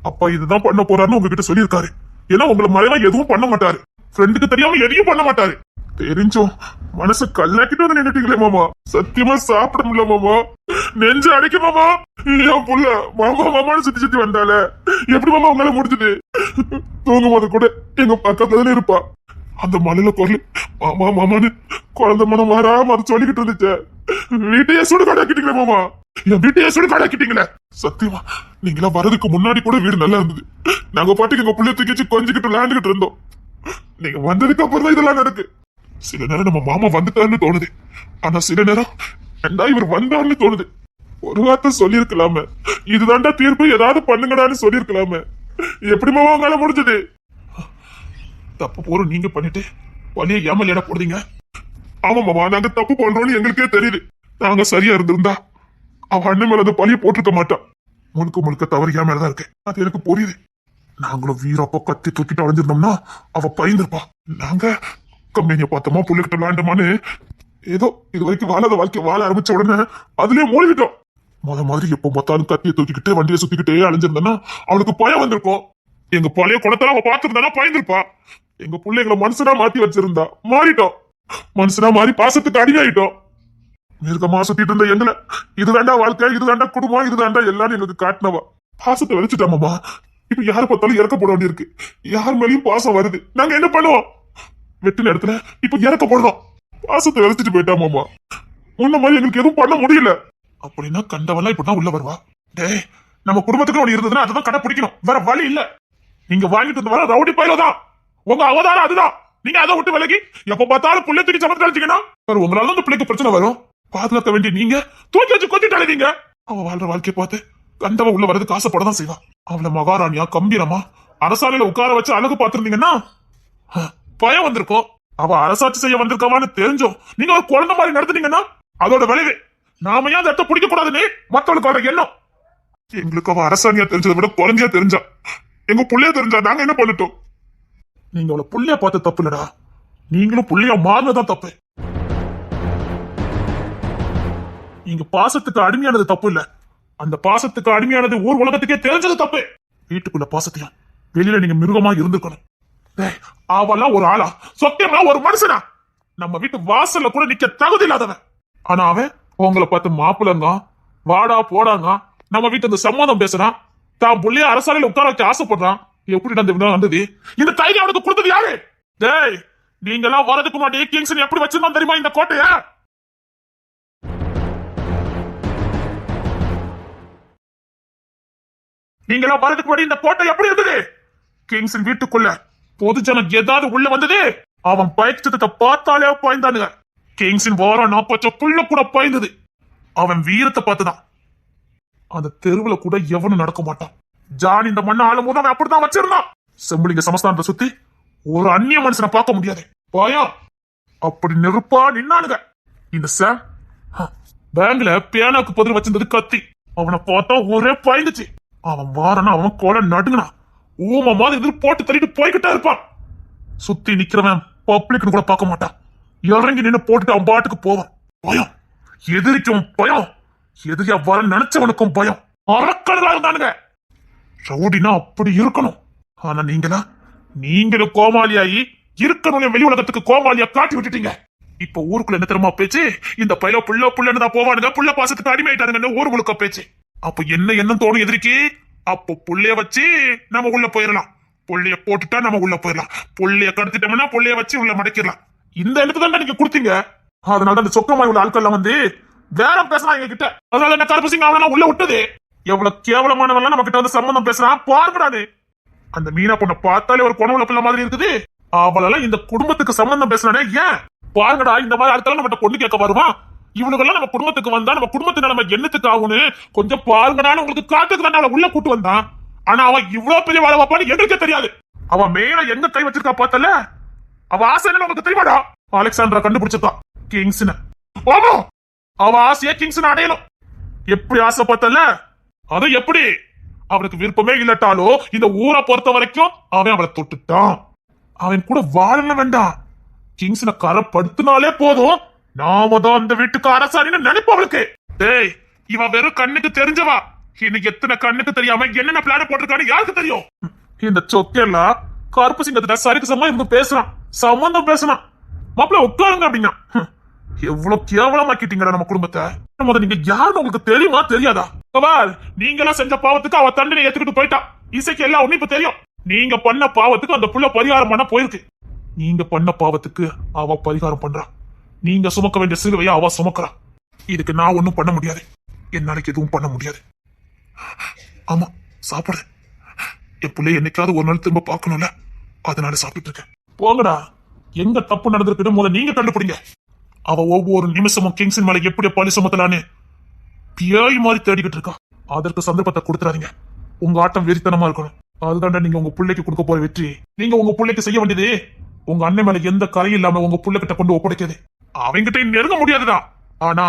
அப்பா இதுதான் பண்ண போறாருன்னு உங்ககிட்ட சொல்லியிருக்காரு. ஏன்னா உங்களை மறைவா எதுவும் பண்ண மாட்டாரு. ஃப்ரெண்டுக்கு தெரியாம எதையும் பண்ண மாட்டாரு. தெரிஞ்சும் மனசு கல்லாக்கிட்டு வந்து நின்னுட்டீங்களே மாமா. சத்தியமா சாப்பிட முடியல மாமா. நெஞ்சு அடைக்க மாமா. என் புள்ள மாமா மாமான்னு சுத்தி சுத்தி வந்தால எப்படி மாமா உங்களால முடிஞ்சது? தூங்கும் போது கூட எங்க பக்கத்துல தானே இருப்பா. அந்த மலையில குரல் மாமா மாமான்னு குழந்தை மனம் மாறாம அதை சொல்லிக்கிட்டு இருந்துச்சு. வீட்டையே சுடுகாடாக்கிட்டீங்களே மாமா. என் வீட்டையே சொல்லி காடாக்கிட்டீங்களே. சத்தியமா நீங்களா வரதுக்கு முன்னாடி கூட வீடு நல்லா இருந்தது. நாங்க பாட்டுக்கு எங்க புள்ளைய தூக்கி வச்சு கொஞ்சிக்கிட்டு விளையாண்டுகிட்டு இருந்தோம். நீங்க வந்ததுக்கு அப்புறம் தான் இதெல்லாம் நடக்கு. சில நேரம் நம்ம மாமா வந்துட்டாருன்னு தோணுது, ஆனா சில நேரம் ஏண்டா இவர் வந்தாருன்னு தோணுது. ஒரு வார்த்தை சொல்லிருக்கலாமே, இதுதான்டா தீர்ப்பு, ஏதாவது பண்ணுங்கடான்னு சொல்லிருக்கலாமே. எப்படி மாமா உங்களால முடிஞ்சது? தப்பு போறோம் நீங்க பண்ணிட்டு வழியை ஏமலையாட போடுறீங்க. ஆமா மாமா, நாங்க தப்பு பண்றோம்னு எங்களுக்கே தெரியுது. நாங்க சரியா இருந்திருந்தா அவ அண்ணன் மேல அந்த பழிய போட்டிருக்க மாட்டான். முழுக்க முழுக்க தவறு என் மேலதான் இருக்கு, அது எனக்கு புரியுது. நாங்களும் வீரப்ப கத்தி தூக்கிட்டு அடைஞ்சிருந்தோம்னா அவ பயந்துருப்பா. நாங்க கம்பெனியை பார்த்தோமா, புள்ளிக்கிட்ட விளையாண்டோமான்னு ஏதோ இது வரைக்கும் வாழாத வாழ்க்கை வாழ ஆரம்பிச்ச உடனே அதுலயே மூழ்கிட்டோம். மாதிரி எப்ப பார்த்தாலும் கத்தியை தூக்கிக்கிட்டு வண்டியை சுத்திக்கிட்டே அலைஞ்சிருந்தா அவனுக்கு பயம் வந்திருக்கும். எங்க பழைய குணத்தை அவ பார்த்திருந்தானா பயந்துருப்பா. எங்க பிள்ளைங்களை மனுஷனா மாத்தி வச்சிருந்தா மாறிட்டோம். மனுஷனா மாறி பாசத்துக்கு அடிமையாயிட்டோம். மிருகமா சுத்திட்டு இருந்த எங்களை இது வேண்டாம் வாழ்க்கை, இது வேண்டாம் குடும்பம், இது வேண்டாம் எல்லாரும் எங்களுக்கு காட்டினவா. பாசத்தை வெளிச்சிட்டாமாமா. இப்ப யாரை பார்த்தாலும் இறக்க போட வேண்டியிருக்கு. யார் மேலேயும் பாசம் வருது, நாங்க என்ன பண்ணுவோம்? வெட்டு நேரத்துல இப்ப இறக்க போடுறோம். பாசத்தை வெளிச்சிட்டு போயிட்டாமாமா. முன்ன மாதிரி எங்களுக்கு எதுவும் பண்ண முடியல. அப்படின்னா கண்டவெல்லாம் இப்படிதான் உள்ள வருவா. டேய், நம்ம குடும்பத்துக்கு ஒண்ணு இருந்ததுன்னா அதுதான் கடை பிடிக்கணும், வேற வழி இல்ல. நீங்க வாங்கிட்டு வந்து வர ரவுடி பயில தான் உங்க அவதாரம். அதுதான் நீங்க அதை விட்டு விலகி எப்ப பார்த்தாலும் புள்ளை தூக்கி சமத்து கழிச்சீங்கன்னா உங்களால அந்த பிள்ளைக்கு பிரச்சனை வரும். பாதுகாக்க வேண்டிய நீங்க தூக்கி வச்சு கொத்திட்டு அழுவீங்க. அவ வாழ்ற வாழ்க்கையை பார்த்து கண்டவ உள்ள வரதுக்கு ஆசைப்படதான் செய்வான். அவளை மகாராணியா கம்பீரமா அரசாலையில உட்கார வச்சு அழகு பார்த்திருந்தீங்கன்னா பயம் வந்திருக்கும். அவ அரசாட்சி செய்ய வந்திருக்கவான்னு தெரிஞ்சோம் நீங்க ஒரு குழந்தை மாதிரி நடத்துனீங்கன்னா அதோட விளைவு நாம ஏன் அந்த இடத்த பிடிக்க கூடாதுன்னு மத்தவளுக்கு வர எண்ணம். எங்களுக்கு அவ அரசாணியா தெரிஞ்சதை விட குழந்தையா தெரிஞ்சா, எங்க புள்ளைய தெரிஞ்சா நாங்க என்ன பண்ணிட்டோம்? நீங்க அவளை புள்ளைய பார்த்து தப்பு இல்லடா, நீங்களும் புள்ளைய மாறினதான் தப்பு. நீங்க பாசத்துக்கு அடிமையானது தப்பு இல்ல, அந்த பாசத்துக்கு அடிமையானது ஊர் உலகத்துக்கே தெரிஞ்சது தப்பு. வீட்டுக்குள்ள பாசத்தையும் வெளியில நீங்க மிருகமா இருந்திருக்கணும். அவெல்லாம் ஒரு ஆளா, சொத்தியமா ஒரு மனுஷனா, நம்ம வீட்டு வாசல்ல கூட நிக்க தகுதி இல்லாதவன். ஆனா அவன் உங்களை பார்த்து மாப்பிளங்க வாடா போடாங்க நம்ம வீட்டு அந்த சம்மதம் பேசுறான். தான் புள்ளைய அரசாலையில உட்கார வச்சு ஆசைப்படுறான். எப்படி வந்தது? இந்த தைரியம் அவனுக்கு கொடுத்தது யாரு? டேய், நீங்க எல்லாம் வரதுக்கு முன்னாடி கிங்ஸ் எப்படி வச்சிருந்தான் தெரியுமா இந்த கோட்டைய? நீங்க எல்லாம் வரதுக்கு முன்னாடி இந்த கோட்டை எப்படி இருந்தது? கிங்ஸின் வீட்டுக்குள்ள பொதுஜனம் ஏதாவது உள்ள வந்தது அவன் பயச்சத்தை பார்த்தாலே பாய்ந்தானுங்க. கிங்ஸின் வாரம் 40 புள்ள கூட பாய்ந்தது அவன் வீரத்தை பார்த்துதான். அந்த தெருவுல கூட எவனும் நடக்க மாட்டான். ஜான் இந்த மண்ணை ஆளும் போது அவன் அப்படித்தான் வச்சிருந்தான். செம்புலிங்க சமஸ்தானத்தை சுத்தி ஒரு அந்நிய மனுஷனை பார்க்க முடியாது. பயம் அப்படி நெருப்பா நின்னானுங்க. இந்த சாம் பேங்க்ல பேனாக்கு பதில் வச்சிருந்தது கத்தி. அவனை பார்த்தா ஒரே பாய்ந்துச்சு. அவன் வாரனா அவன் கோல நடுங்கினான். ஊம மாதிரி எதிர் போட்டு தள்ளிட்டு போய்கிட்டே இருப்பான். சுத்தி நிக்கிறவன் பப்ளிக்னு கூட பார்க்க மாட்டான். இறங்கி நின்று போட்டுட்டு அவன் பாட்டுக்கு போவான். பயம், எதிரிக்கும் பயம், எதிரியா வர நினைச்சவனுக்கும் பயம். அரக்கர்களா இருந்தானுங்க. ரவுடினா அப்படி இருக்கணும். ஆனா நீங்களும் கோமாளியாயி இருக்கணும் வெளி உலகத்துக்கு கோமாளியா காட்டி விட்டுட்டீங்க. இப்ப ஊருக்குள்ள என்ன தெரியுமா பேச்சு? இந்த பையில புள்ளன்னு தான் போவானுங்க, புள்ள பாசத்துக்கு அடிமையாயிட்டானுங்கன்னு ஊர் முழுக்க பேச்சு. அப்ப என்ன தோணும் எதிரிக்கு? அப்போ புள்ளைய வச்சு நம்ம உள்ள போயிடலாம், புள்ளைய போட்டுட்டா நம்ம உள்ள போயிடலாம், புள்ளைய கடத்திட்டோம்னா புள்ளைய வச்சு உள்ள மடக்கிடலாம். இந்த இடத்துல தான் நீங்க கொடுத்தீங்க. அதனால அந்த சொக்கமாய் உள்ள ஆட்கள் வந்து வேற பேசலாம் எங்க கிட்ட. அதனால என்ன கருப்பு சிங் அவனா உள்ள விட்டது. எவ்வளவு கேவலமானவெல்லாம் நம்ம கிட்ட வந்து சம்பந்தம் பேசுறான் பார்க்கடாது. அந்த மீனா பொண்ணை பார்த்தாலே ஒரு குணவுல பிள்ளை மாதிரி இருக்குது. அவளெல்லாம் இந்த குடும்பத்துக்கு சம்பந்தம் பேசுறானே ஏன்? பாருங்கடா, இந்த மாதிரி ஆட்கள் நம்ம பொண்ணு கேட்க வருவான். இவனுக்கெல்லாம் நம்ம குடும்பத்துக்கு வந்தா நம்ம குடும்பத்து நிலைமை என்னத்துக்கு ஆகும்னு கொஞ்சம் பாருங்கடான்னு உங்களுக்கு காத்துக்கு தான் அவளை உள்ள கூட்டு வந்தான். ஆனா அவன் இவ்வளவு பெரிய வேலை வைப்பான்னு எங்களுக்கே தெரியாது. அவன் மேல எங்க கை வச்சிருக்கா பார்த்தல, அவ ஆசை என்ன உங்களுக்கு தெரியுமாடா? அலெக்சாண்டரா கண்டுபிடிச்சிருக்கான் கிங்ஸ்னு. ஆமா, அவ ஆசையா கிங்ஸ்னு அடையணும். எப்படி ஆசை பார்த்தல, அது எப்படி அவனுக்கு விருப்பமே இல்லட்டாலோ இந்த ஊரை பொறுத்த வரைக்கும் அவன் அவளை தொட்டுட்டான். அவன் கூட வாழல வேண்டாம், கிங்ஸ்ன கரப்படுத்தினாலே போதும். நாம தான் அந்த வீட்டுக்கு அரசாணின்னு நினைப்பவளுக்கு. டேய், இவன் வெறும் கண்ணுக்கு தெரிஞ்சவா. இன்னைக்கு எத்தனை கண்ணுக்கு தெரியாம என்னென்ன பிளான போட்டிருக்கான்னு யாருக்கு தெரியும்? இந்த சொக்கெல்லாம் கருப்பு சிங்கத்துல சரிக்கு சமமா இவங்க பேசுறான், சம்பந்தம் பேசுறான். மாப்பிள்ள உட்காருங்க அப்படின்னா எவ்வளவு கேவலமாக்கிட்டீங்கடா நம்ம குடும்பத்தை. நீங்க யாருன்னு உங்களுக்கு தெரியுமா தெரியாதா? நீங்க எல்லாம் செஞ்ச பாவத்துக்கு அவ தண்டனை ஏத்துக்கிட்டு போயிட்டா. இசைக்கு எல்லாம் ஒண்ணு இப்ப தெரியும். நீங்க பண்ண பாவத்துக்கு அந்த புள்ள பரிகாரம் பண்ண போயிருக்கு. நீங்க பண்ண பாவத்துக்கு அவ பரிகாரம் பண்றா. நீங்க சுமக்க வேண்டிய சிலுவையை அவ சுமக்கிறா. இதுக்கு நான் ஒண்ணும் பண்ண முடியாது. என்னால எதுவும் பண்ண முடியாது. ஆமா, சாப்பிடுறேன். என் பிள்ளை என்னைக்காவது ஒரு நாள் திரும்ப பார்க்கணும்ல, அதனால சாப்பிட்டு இருக்கேன். போங்கடா, எங்க தப்பு நடந்திருக்குன்னு முதல்ல நீங்க கண்டுபிடிங்க. அவ ஒவ்வொரு நிமிஷமும் கிங்ஸின் மேல எப்படி பழி சுமத்தலான்னு பியாய் மாதிரி தேடிக்கிட்டு இருக்கா. அதற்கு சந்தர்ப்பத்தை கொடுத்துறாதீங்க. உங்க ஆட்டம் வெறித்தனமா இருக்கணும். அதுதான்டா நீங்க உங்க பிள்ளைக்கு கொடுக்க போற வெற்றி. நீங்க உங்க பிள்ளைக்கு செய்ய வேண்டியது உங்க அண்ணன் மேல எந்த கரையும் இல்லாம உங்க பிள்ளைகிட்ட கொண்டு ஒப்படைக்கிறது. அவங்கிட்ட நெருங்க முடியாதுதான். ஆனா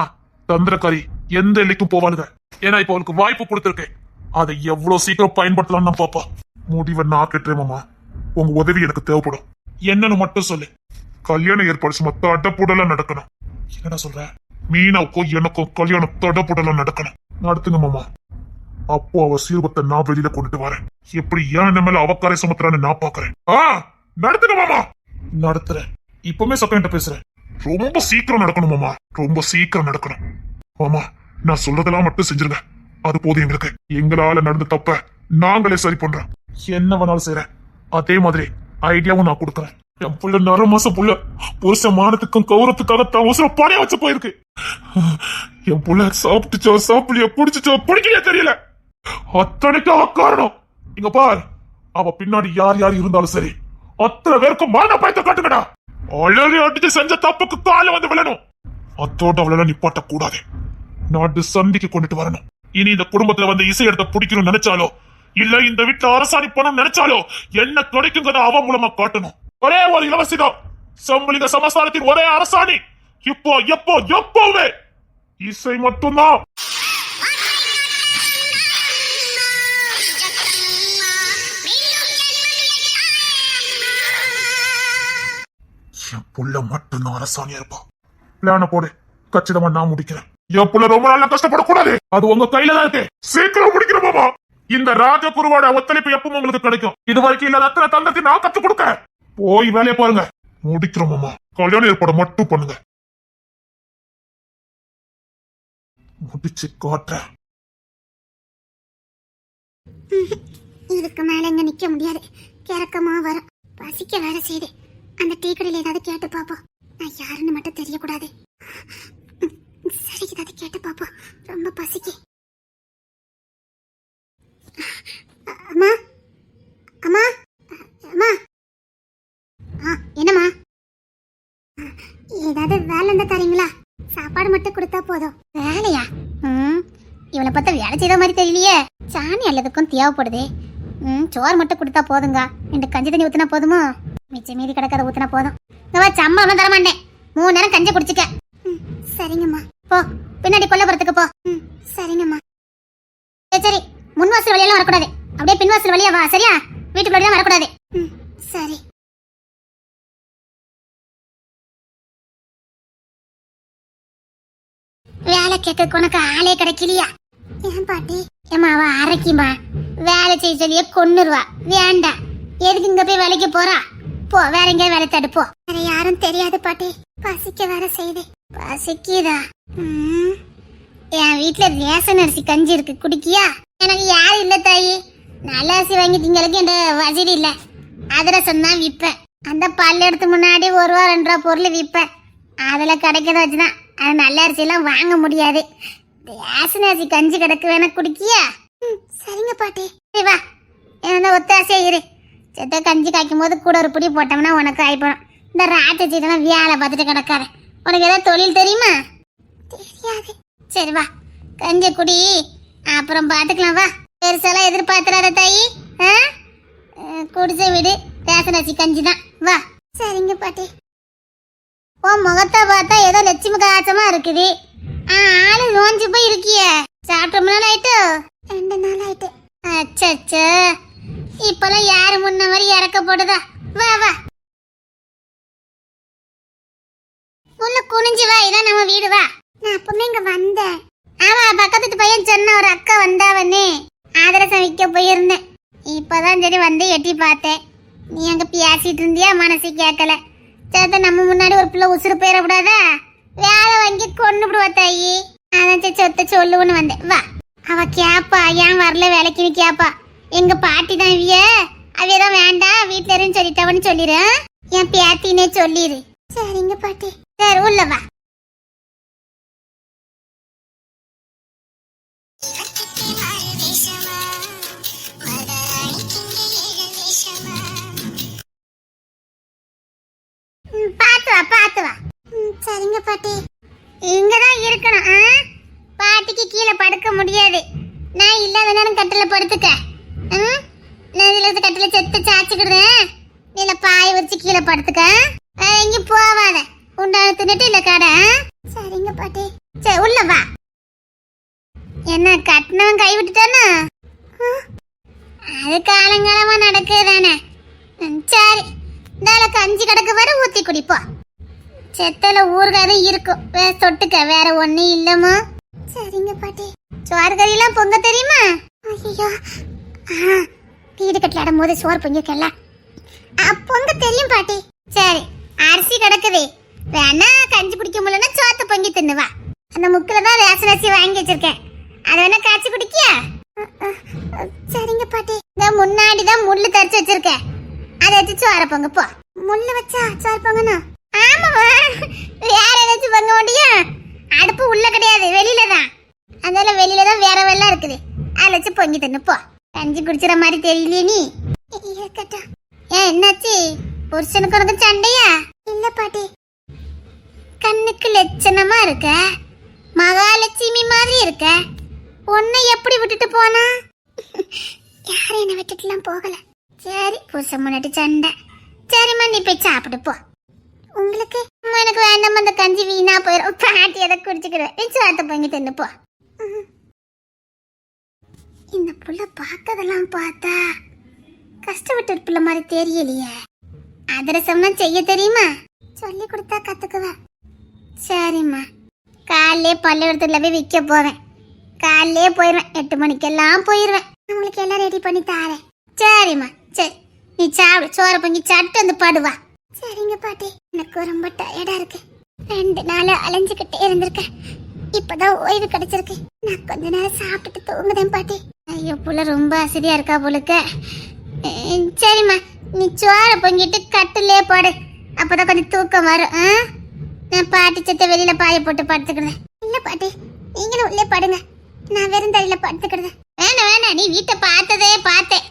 தந்திரக்காரி எந்த எல்லைக்கும் போவாளுங்க. ஏன்னா இப்ப அவளுக்கு வாய்ப்பு கொடுத்திருக்கேன். அதை எவ்வளவு சீக்கிரம் பயன்படுத்தலாம்னு நான் பாப்பா. முடிவை நான் கேட்டுறேன் மாமா. உங்க உதவி எனக்கு தேவைப்படும். என்னன்னு மட்டும் சொல்லு. கல்யாணம் ஏற்பாடு சும்மா தடப்புடலாம் நடக்கணும். என்னடா சொல்ற? மீனாவுக்கும் எனக்கும் கல்யாணம் தடப்புடலாம் நடக்கணும். நடத்துங்க மாமா. அப்போ அவ சீர்பத்தை நான் வெளியில கொண்டுட்டு வரேன். எப்படி ஏன் மேல அவக்காரை சுமத்துறான்னு நான் பாக்குறேன். நடத்துங்க மாமா. நடத்துறேன். இப்பவுமே சக்கரன்ட்ட பேசுறேன். ரொம்ப சீக்கிரம் நடக்கணும் மாமா. ரொம்ப சீக்கிரம் நடக்கணும் மாமா. நான் சொல்றதெல்லாம் மட்டும் செஞ்சிருங்க. அது போதும் எங்களுக்கு. எங்களால நடந்த தப்ப நாங்களே சரி பண்றோம். என்ன வேணாலும் செய்யறேன். அதே மாதிரி ஐடியாவும் நான் கொடுக்குறேன். என் புள்ள 9 மாசம் புள்ள புருஷ மானத்துக்கும் கௌரவத்துக்காக தான் உசுர பணைய வச்சு போயிருக்கு. என் புள்ள சாப்பிட்டுச்சோ சாப்பிடலையோ குடிச்சுச்சோ பிடிக்கலையோ தெரியல. அத்தனைக்கு அவ காரணம். இங்க பார், அவ பின்னாடி யார் யார் இருந்தாலும் சரி, அத்தனை பேருக்கு மான பயத்தை காட்டுங்கடா. அழறி அடிச்சு செஞ்ச தப்புக்கு கால வந்து விழணும். அத்தோட அவளெல்லாம் நிப்பாட்ட கூடாது. நாட்டு சந்திக்கு கொண்டுட்டு வரணும். இனி இந்த குடும்பத்துல வந்து இசை எடுத்த பிடிக்கணும்னு நினைச்சாலோ, இல்ல இந்த வீட்டுல அரசாணி பணம் நினைச்சாலோ என்ன கிடைக்குங்கிறத அவ மூலமா காட்டணும். ஒரே ஒரு இலவசிதான். சம்பளிங்க சமஸ்தானத்தின் ஒரே அரசாணி இப்போ எப்போ எப்போவே இசை மட்டும்தான். என் புள்ள மட்டும்தான் அரசாணியா இருப்பா. பிளான போடு. கச்சிதமா நான் முடிக்கிறேன். என் புள்ள ரொம்ப நாளா கஷ்டப்படக்கூடாது. அது உங்க கையில தான் இருக்கு. சீக்கிரம் முடிக்கிற மாமா. இந்த ராஜகுருவோட ஒத்துழைப்பு எப்பவும் உங்களுக்கு கிடைக்கும். இது வரைக்கும் இல்லாத அத்தனை தந்தத்தை நான் கத்து கொடுக்க. போய் வேலையை பாருங்க. முடிக்கிறோம் மாமா. கல்யாண ஏற்பாடு மட்டும் பண்ணுங்க. முடிச்சு காட்டுறேன். இதுக்கு மேல இங்க நிக்க முடியாது. கிறக்கமா வரும். பசிக்க வேற செய்து. அந்த டீ கடையில ஏதாவது கேட்டு பாப்போம். நான் யாருன்னு மட்டும் தெரியக்கூடாது. சரி, ஏதாவது கேட்டு பாப்போம். ரொம்ப பசிக்கு. அம்மா, அம்மா, அம்மா. என்னம்மா? ஏதாவது வேலை இருந்தா தரீங்களா? சாப்பாடு மட்டும் கொடுத்தா போதும். வேலையா? இவளை பார்த்தா வேலை செய்த மாதிரி தெரியலையே. சாணி அல்லதுக்கும் தேவைப்படுது. சோறு மட்டும் கொடுத்தா போதுங்க. இந்த கஞ்சி தண்ணி ஊத்தினா போதுமோ? மிச்சம் மீதி கிடக்காத ஊத்தினா போதும். சம்பளம் தர மாட்டேன். 3 நேரம் கஞ்சி குடிச்சுக்க. சரிங்கம்மா. போ, பின்னாடி கொல்லப்புறத்துக்கு போ. சரிங்கம்மா. சரி, முன்வாசல் வழியெல்லாம் வரக்கூடாது. அப்படியே பின்வாசல் வழியா வா. சரியா? வீட்டுக்குள்ள வரக்கூடாது. சரி. வேலை கேட்க உனக்கு ஆளே கிடைக்கலையா? ஏன் பாட்டி? ஏமா அவ அரைக்குமா? வேலை செய்ய சொல்லியே கொன்னுருவா. வேண்டாம். எதுக்கு இங்க போய் வேலைக்கு போறா? போ, வேற எங்கேயாவது வேலை தேடு போ. வேற யாரும் தெரியாது பாட்டி. பசிக்க வேற செய்யுது. பசிக்குதா? என் வீட்டுல ரேஷன் அரிசி கஞ்சி இருக்கு, குடிக்கியா? எனக்கு யாரும் இல்ல தாயி. நல்ல அரிசி வாங்கி திங்களுக்கு என்ற வசதி இல்ல. அதிரசம் தான் விற்பேன். அந்த பல்லெடுத்து முன்னாடி 1 ரூபா 2 ரூபா பொருள் விற்பேன். அதுல கிடைக்கிறத வச்சுதான். அது நல்ல அரிசி எல்லாம் வாங்க முடியாது. ரேஷன் அரிசி கஞ்சி கிடக்கு, வேணா குடிக்கியா? சரிங்க பாட்டி. வா, என்ன ஒத்தாசையா இரு. செத்த கஞ்சி காய்க்கும் போது கூட ஒரு புடி போட்டோம்னா உனக்கு ஆயிப்படும். இந்த ராட்சச்செல்லாம் வேலை பார்த்துட்டு கிடக்காத. உனக்கு ஏதாவது தொழில் தெரியுமா? தெரியாது. சரி வா, கஞ்சி குடி, அப்புறம் பாத்துக்கலாம். வா, பெருசெல்லாம் எதிர்பார்த்துறாத தாயி. குடிச்ச வீடு ரேஷன் அரிசி கஞ்சி தான். வா. சரிங்க பாட்டி. உன் முகத்தை பார்த்தா ஏதோ லட்சுமி காச்சமா இருக்குது. ஆளு நோஞ்சு போய் இருக்கிய. சாப்பிட்ட நாள் ஆயிட்டு? 2 நாள் ஆயிட்டு. அச்சா, இப்பெல்லாம் யாரு முன்ன மாதிரி இறக்க போடுதா? வா வா, உள்ள குனிஞ்சு வா. இதான் நம்ம வீடு. வா. நான் அப்பமே இங்க வந்தேன். ஆமா, பக்கத்து பையன் சொன்ன ஒரு அக்கா வந்தாவன்னு அதிரசம் விற்க போயிருந்தேன். இப்பதான் சரி வந்து எட்டி பார்த்தேன். நீ அங்க பேசிட்டு இருந்தியா? மனசு கேட்கல. சேத்த நம்ம முன்னாடி ஒரு பிள்ளை உசுறு போயிடக்கூடாதா? வேலை வாங்கி கொண்டு விடுவா தாயி. அதான் சரி சொத்த சொல்லுன்னு வந்தேன். வா. அவ கேப்பா, ஏன் வரல வேலைக்குன்னு கேப்பா. எங்க பாட்டி தான் அவியதான் வேண்டாம், வீட்டுல இருந்து சொல்லிட்டவன்னு சொல்லிடு. என் பேத்தினே சொல்லிடு. சரிங்க பாட்டி. சரி, உள்ள வா. பாத்து வா. சரிங்க பாட்டி. இங்கதான் இருக்கணும். பாட்டிக்கு கீழே படுக்க முடியாது. நான் இல்லாத நேரம் கட்டில படுத்துக்க. நான் இதுல கட்டில செத்து சாச்சுக்கிடுறேன். நீல பாய வச்சு கீழே படுத்துக்க. இங்க போவாத. உண்டான தின்னுட்டு இல்ல கடை. சரிங்க பாட்டி. சரி உள்ள வா. என்ன கட்டினவன் கை விட்டுட்டானா? அது காலங்காலமா நடக்குதானே. சரி இந்தால கஞ்சி கிடக்கு வர ஊத்தி குடிப்போம். செத்தல ஊறுகாய் இருக்கும். வேற தொட்டுக்க வேற ஒண்ணும் இல்லமா. சரிங்க பாட்டி. சோறு கறியெல்லாம் பொங்க தெரியுமா? ஐயோ வீடு கட்டலாடும் போது சோறு பொங்கிருக்கல. பொங்க தெரியும் பாட்டி. சரி அரிசி கிடக்குது. வேணா கஞ்சி குடிக்க முடியலன்னா சோத்த பொங்கி தின்னுவா. அந்த முக்கில தான் ரேஷன் அரிசி வாங்கி வச்சிருக்கேன். அதை வேணா காய்ச்சி குடிக்கியா? சரிங்க பாட்டி. இந்த முன்னாடிதான் முள்ளு தரிச்சு வச்சிருக்கேன். அதை வச்சு சோற பொங்க போ. முள்ளு வச்சா சோறு பொங்கணும்? ஆமாவா, வேற ஏதாச்சும் பொங்க முடியும்? அடுப்பு உள்ள கிடையாது, வெளியில தான். அதனால வெளியில தான் வேற வெள்ளம் இருக்குது. அதை வச்சு பொங்கி தின்னு போ. கஞ்சி குடிச்சிட மாதிரி தெரியலையே நீ. இருக்கட்டும். ஏன் என்னாச்சு? புருஷனுக்கு உனக்கு சண்டையா? இல்ல பாட்டி. கண்ணுக்கு லட்சணமா இருக்க, மகாலட்சுமி மாதிரி இருக்க. உன்னை எப்படி விட்டுட்டு போனா? யாரும் என்ன விட்டுட்டுலாம் போகல. சரி புருஷன் முன்னாடி சண்டை. சரிம்மா நீ போய் சாப்பிடு போ. உங்களுக்கு எனக்கு வேண்டாம், அந்த கஞ்சி வீணா போயிடும். பாட்டி அதை குடிச்சுக்கிறேன். சோத்த பொங்கி தின்னு போ. இந்த புள்ள பார்க்கதெல்லாம் பார்த்தா கஷ்டப்பட்டு புள்ள மாதிரி தெரியலையே. அதிரசம்லாம் செய்ய தெரியுமா? சொல்லி கொடுத்தா கத்துக்குவேன். சரிம்மா. காலையிலே பள்ளிக்கூடத்துல போய் விற்க போவேன். காலையிலே போயிடுவேன். 8 மணிக்கெல்லாம் போயிடுவேன். நம்மளுக்கு எல்லாம் ரெடி பண்ணி தாரேன். சரிம்மா சரி நீ சாப்பிடு. சோறு பொங்கி சாப்பிட்டு வந்து படுவா. சரிங்க பாட்டி. எனக்கு ரொம்ப டயர்டா இருக்கு. 2 நாள் அலைஞ்சுக்கிட்டே இருந்திருக்கேன். இப்பதான் ஓய்வு கிடைச்சிருக்கு. நான் கொஞ்ச நேரம் சாப்பிட்டுட்டு தூங்குதேன் பாட்டி. ஐயோ புள்ள ரொம்ப அசதியா இருக்கா போலுக்க. சரிம்மா நீ சோற பொங்கிட்டு கட்டிலே போடு. அப்பதான் கொஞ்சம் தூக்கம் வரும். நான் பாட்டி சத்த வெளியில பாய போட்டு படுத்துக்கிறேன். இல்ல பாட்டி நீங்களும் உள்ளே படுங்க. நான் வெறும் தரையில படுத்துக்கிறேன். வேணாம் வேணாம், நீ வீட்டை பார்த்ததே பார்த்தேன்.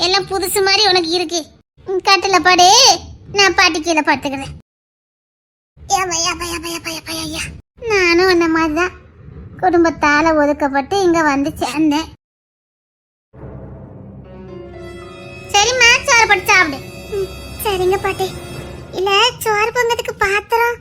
எல்லாம் புதுசு மாதிரி உனக்கு இருக்கு. கட்டில படு, நான் பாட்டி கீழே படுத்துக்கிறேன். நானும் அந்த மாதிரிதான் குடும்பத்தால ஒதுக்கப்பட்டு இங்க வந்து சேர்ந்தேன். சரிம்மா சோறு போட்டு சாப்பிடு. சரிங்க பாட்டி. இல்ல சோறு பொங்கத்துக்கு பாத்திரம்